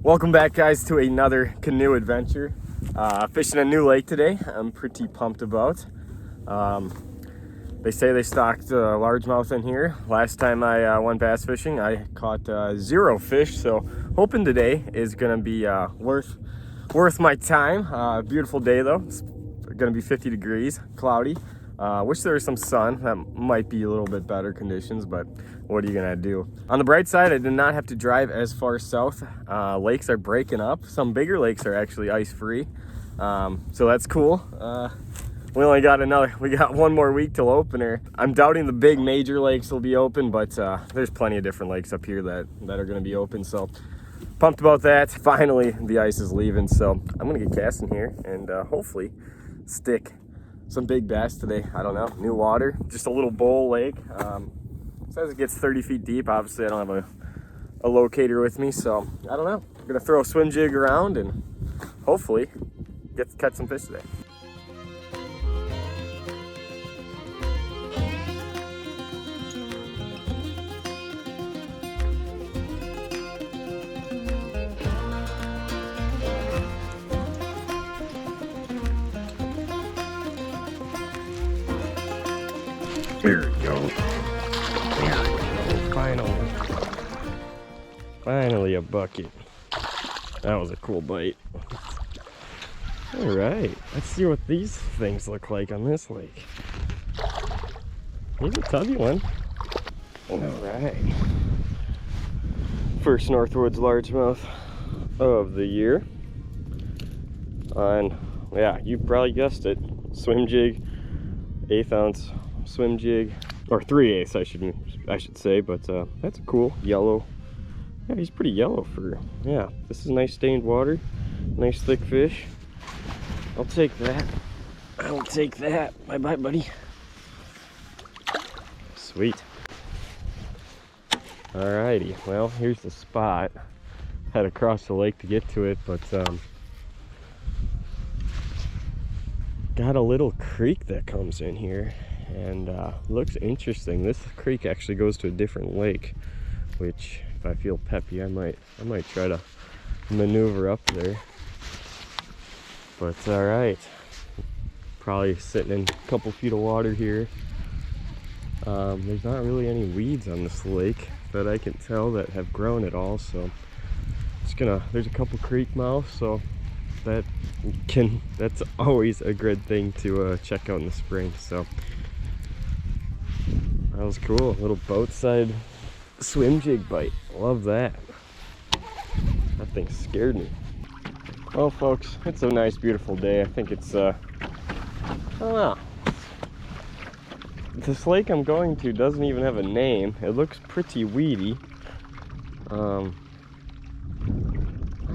Welcome back, guys, to another canoe adventure. Fishing a new lake today. I'm pretty pumped about. They say they stocked largemouth in here. Last time I went bass fishing, I caught 0 fish. So hoping today is gonna be worth my time. Beautiful day though. It's gonna be 50 degrees, cloudy. Wish there was some sun. That might be a little bit better conditions, but what are you gonna do? On the bright side, I did not have to drive as far south. Lakes are breaking up. Some bigger lakes are actually ice-free, so that's cool. We got one more week till opener. I'm doubting the big major lakes will be open, but there's plenty of different lakes up here that are gonna be open, so pumped about that. Finally, the ice is leaving, so I'm gonna get casting here and hopefully stick some big bass today. I don't know, new water, just a little bowl lake. Says it gets 30 feet deep. Obviously I don't have a locator with me, so I don't know. I'm gonna throw a swim jig around and hopefully get to catch some fish today. There we go. Finally a bucket. That was a cool bite. All right, let's see what these things look like on this lake. Here's a tubby one. All right. First Northwoods largemouth of the year. And yeah, you probably guessed it. Swim jig, 1/8 ounce swim jig, or 3/8 I should say, but that's a cool yellow. Yeah, he's pretty yellow for, yeah, this is nice stained water, nice thick fish. I'll take that. I will take that. Bye-bye, buddy. Sweet. Alrighty, well, here's the spot. Had to cross the lake to get to it, but got a little creek that comes in here and looks interesting. This creek actually goes to a different lake, which if I feel peppy, I might try to maneuver up there. But all right, probably sitting in a couple feet of water here. There's not really any weeds on this lake that I can tell that have grown at all, so there's a couple creek mouths, so that's always a good thing to check out in the spring. So that was cool. A little boat side swim jig bite. Love that. That thing scared me. Well, folks, it's a nice, beautiful day. I think it's I don't know. This lake I'm going to doesn't even have a name. It looks pretty weedy. I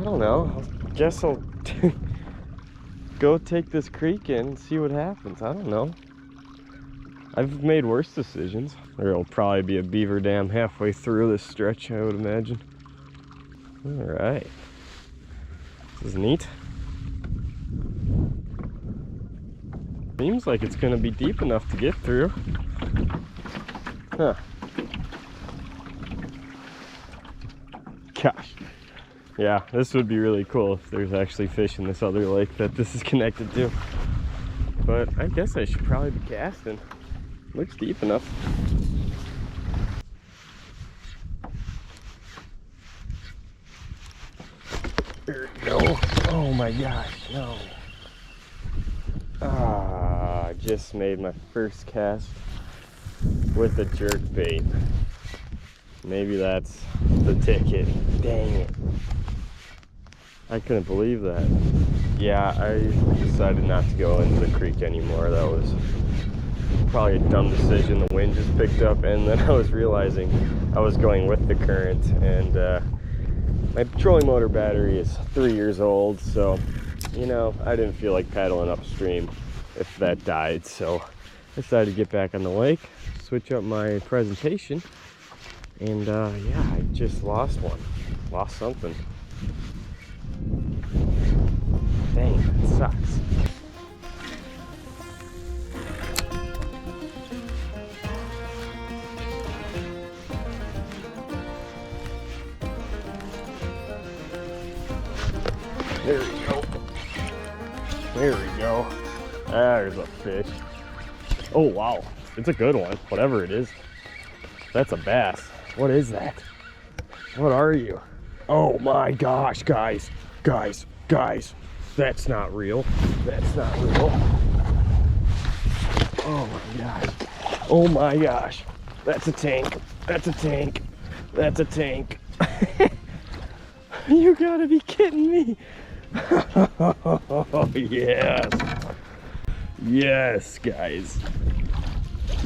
don't know. I guess I'll go take this creek in and see what happens. I don't know. I've made worse decisions. There'll probably be a beaver dam halfway through this stretch, I would imagine. All right. This is neat. Seems like it's gonna be deep enough to get through. Huh. Gosh. Yeah, this would be really cool if there's actually fish in this other lake that this is connected to. But I guess I should probably be casting. Looks deep enough. There we go. Oh my gosh, no. I just made my first cast with a jerk bait. Maybe that's the ticket. Dang it. I couldn't believe that. Yeah, I decided not to go into the creek anymore. That was probably a dumb decision. The wind just picked up, and then I was realizing I was going with the current, and my trolling motor battery is 3 years old, so you know, I didn't feel like paddling upstream if that died, so I decided to get back on the lake, switch up my presentation, and yeah, I just lost something. Dang, that sucks. There we go. There we go. There's a fish. Oh, wow. It's a good one, whatever it is. That's a bass. What is that? What are you? Oh my gosh, guys. Guys. That's not real. That's not real. Oh my gosh. Oh my gosh. That's a tank. That's a tank. That's a tank. You gotta be kidding me. Oh, yes. Yes, guys.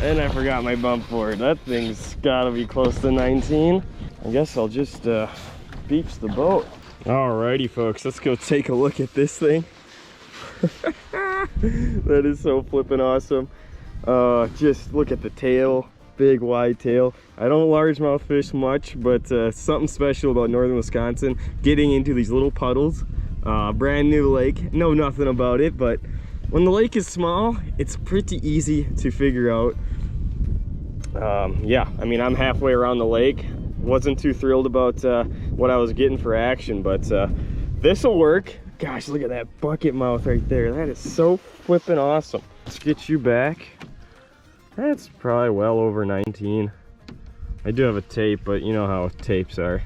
And I forgot my bump board. That thing's gotta be close to 19. I guess I'll just beach the boat. Alrighty, folks, let's go take a look at this thing. That is so flippin' awesome. Just look at the tail. Big wide tail. I don't largemouth fish much, but something special about northern Wisconsin, getting into these little puddles. Brand new lake, know nothing about it, but when the lake is small, it's pretty easy to figure out. Yeah, I mean, I'm halfway around the lake. Wasn't too thrilled about what I was getting for action, but this will work. Gosh, look at that bucket mouth right there. That is so flippin' awesome. Let's get you back. That's probably well over 19. I do have a tape, but you know how tapes are.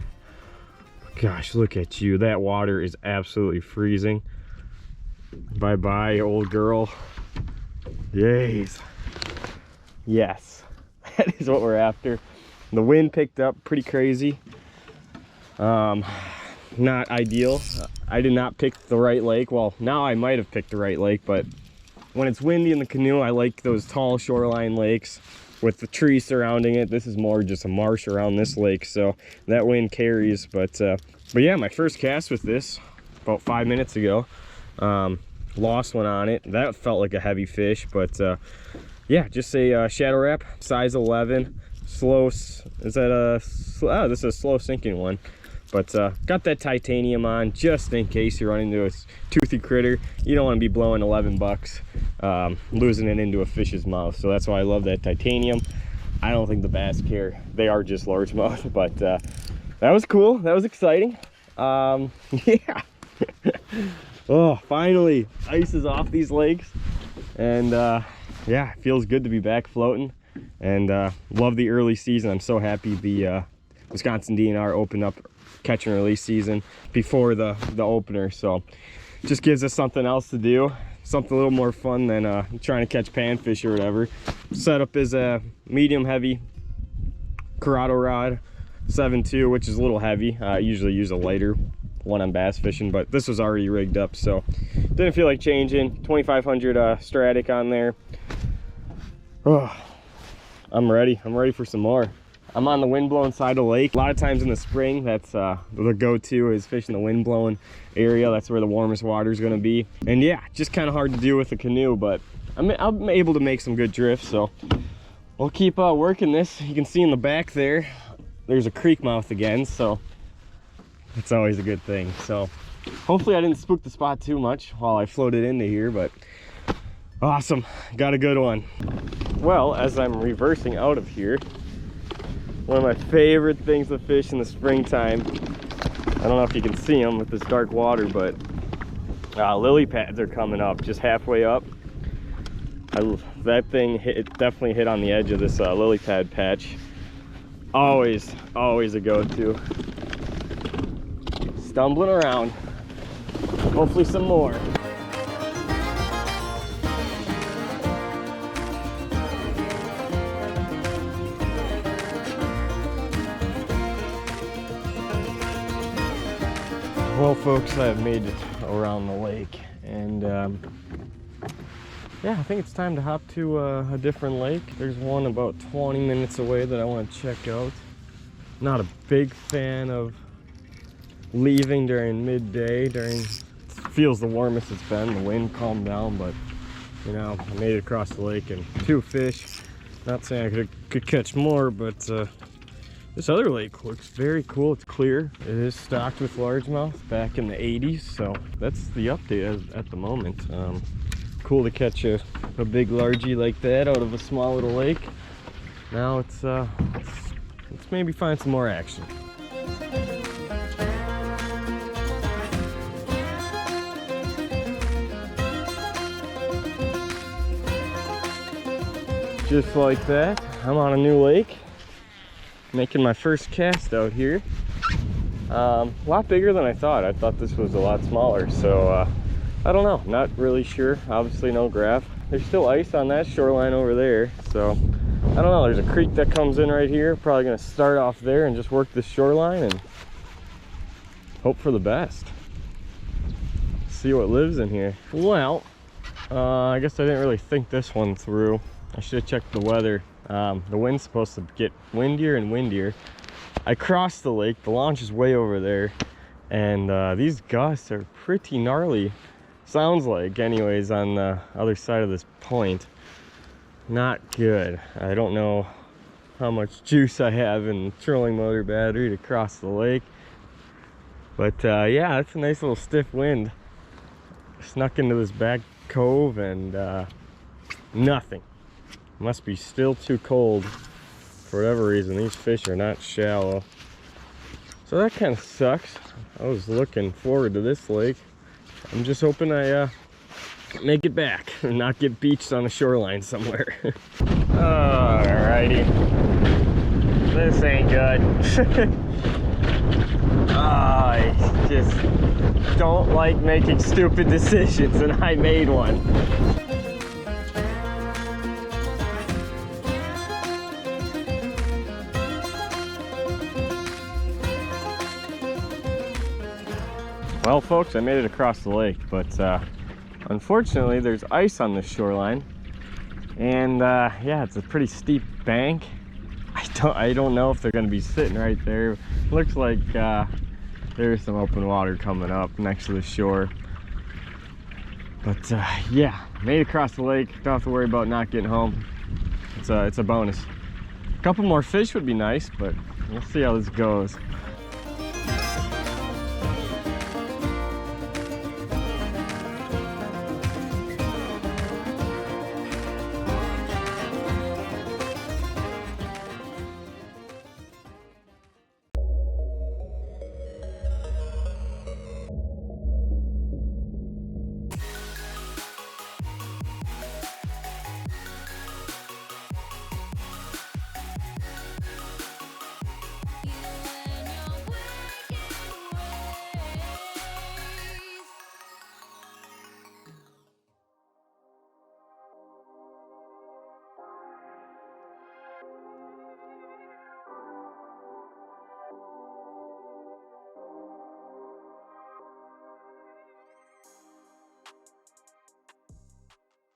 Gosh, look at you. That water is absolutely freezing. Bye-bye, old girl. Yes. Yes. That is what we're after. The wind picked up pretty crazy. Not ideal. I did not pick the right lake. Well, now I might have picked the right lake, but when it's windy in the canoe, I like those tall shoreline lakes with the trees surrounding it. This is more just a marsh around this lake, so that wind carries. But yeah, my first cast with this about 5 minutes ago. Lost one on it. That felt like a heavy fish, but yeah, just a shadow wrap, size 11. Slow, is that a, this is a slow sinking one. But got that titanium on just in case you run into a toothy critter. You don't want to be blowing 11 bucks, losing it into a fish's mouth. So that's why I love that titanium. I don't think the bass care. They are just largemouth, but that was cool. That was exciting. Yeah. Oh, finally, ice is off these lakes. And yeah, it feels good to be back floating. And love the early season. I'm so happy the Wisconsin DNR opened up catch and release season before the opener, so just gives us something else to do, something a little more fun than trying to catch panfish or whatever. Setup is a medium heavy Corrado rod 7.2, which is a little heavy. I usually use a lighter one on bass fishing, but this was already rigged up, so didn't feel like changing. 2500 Stratic on there. Oh, I'm ready for some more. I'm on the wind-blown side of the lake. A lot of times in the spring, that's the go-to is fishing the wind-blown area. That's where the warmest water is going to be. And yeah, just kind of hard to do with a canoe, but I'm able to make some good drifts, so we'll keep working this. You can see in the back there's a creek mouth again, so it's always a good thing. So hopefully I didn't spook the spot too much while I floated into here, but awesome, got a good one. Well, as I'm reversing out of here, one of my favorite things to fish in the springtime, I don't know if you can see them with this dark water, but lily pads are coming up, just halfway up. That thing definitely hit on the edge of this lily pad patch. Always a go-to. Stumbling around, hopefully some more. Well, folks, I've made it around the lake, and yeah, I think it's time to hop to a different lake. There's one about 20 minutes away that I want to check out. Not a big fan of leaving during midday. It feels the warmest it's been. The wind calmed down, but you know, I made it across the lake and 2 fish. Not saying I could catch more, but this other lake looks very cool. It's clear. It is stocked with largemouth back in the 80s, so that's the update at the moment. Cool to catch a big largie like that out of a small little lake. Now let's maybe find some more action. just like that, I'm on a new lake, making my first cast out here. A lot bigger than I thought. I thought this was a lot smaller, so I don't know, not really sure. Obviously no graph. There's still ice on that shoreline over there, so I don't know. There's a creek that comes in right here. Probably gonna start off there and just work the shoreline and hope for the best. See what lives in here. Well, I guess I didn't really think this one through. I should have checked the weather. The wind's supposed to get windier and windier. I crossed the lake, the launch is way over there, and these gusts are pretty gnarly. Sounds like, anyways, on the other side of this point. Not good. I don't know how much juice I have in the trolling motor battery to cross the lake, but yeah, it's a nice little stiff wind. Snuck into this back cove and nothing. Must be still too cold for whatever reason. These fish are not shallow, so that kind of sucks. I was looking forward to this lake. I'm just hoping I make it back and not get beached on a shoreline somewhere. Alrighty, this ain't good. I just don't like making stupid decisions, and I made one. Well, folks, I made it across the lake, but unfortunately there's ice on the shoreline, and yeah, it's a pretty steep bank. I don't know if they're going to be sitting right there. Looks like there's some open water coming up next to the shore, but yeah, made it across the lake. Don't have to worry about not getting home. It's a bonus. A couple more fish would be nice, but we'll see how this goes.